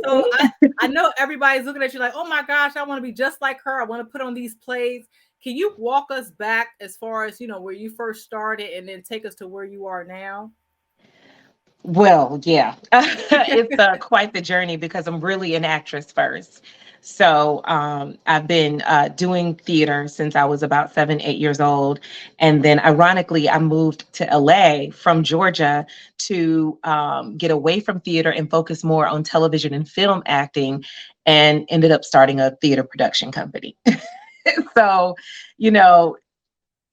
So I know everybody's looking at you like, oh my gosh, I want to be just like her. I want to put on these plays. Can you walk us back as far as, where you first started and then take us to where you are now? Well, yeah, it's quite the journey because I'm really an actress first. So I've been doing theater since I was about 7, 8 years old. And then ironically, I moved to LA from Georgia to get away from theater and focus more on television and film acting, and ended up starting a theater production company. So, you know,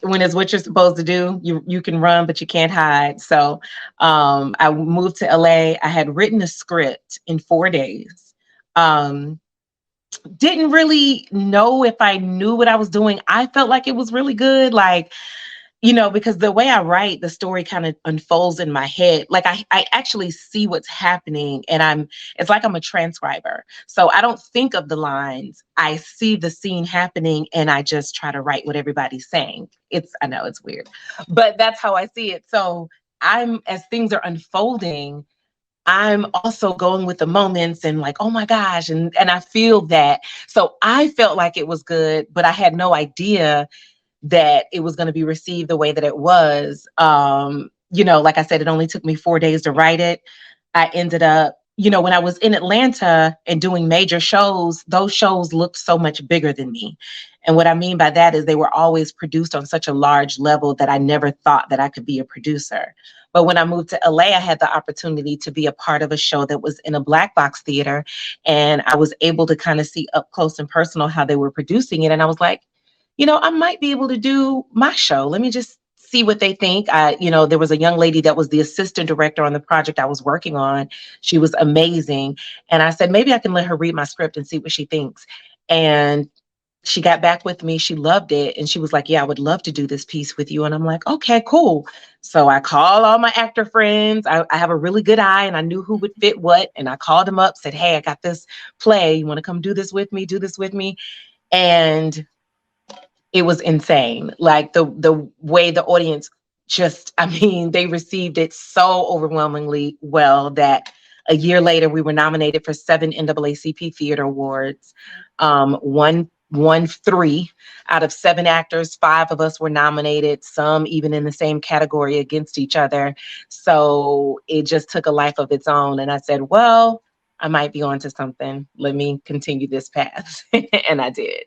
when it's what you're supposed to do, you can run, but you can't hide. So I moved to LA. I had written a script in 4 days. Um, didn't really know if I knew what I was doing. I felt like it was really good. Like, because the way I write, the story kind of unfolds in my head. Like I actually see what's happening, and it's like I'm a transcriber. So I don't think of the lines. I see the scene happening and I just try to write what everybody's saying. I know it's weird, but that's how I see it. So as things are unfolding, I'm also going with the moments and like, oh my gosh. And I feel that. So I felt like it was good, but I had no idea that it was going to be received the way that it was. Like I said, it only took me 4 days to write it. I ended up, when I was in Atlanta and doing major shows, those shows looked so much bigger than me. And what I mean by that is they were always produced on such a large level that I never thought that I could be a producer. But when I moved to LA, I had the opportunity to be a part of a show that was in a black box theater. And I was able to kind of see up close and personal how they were producing it. And I was like, I might be able to do my show. Let me just see what they think. There was a young lady that was the assistant director on the project I was working on. She was amazing. And I said, maybe I can let her read my script and see what she thinks. And she got back with me. She loved it. And she was like, yeah, I would love to do this piece with you. And I'm like, okay, cool. So I called all my actor friends. I have a really good eye and I knew who would fit what. And I called them up, said, hey, I got this play. You want to come do this with me? Do this with me? And it was insane. Like the way the audience they received it so overwhelmingly well that a year later we were nominated for 7 NAACP Theater Awards. Won 3 out of 7 actors. 5 of us were nominated, some even in the same category against each other. So it just took a life of its own. And I said, well, I might be onto something. Let me continue this path. And I did.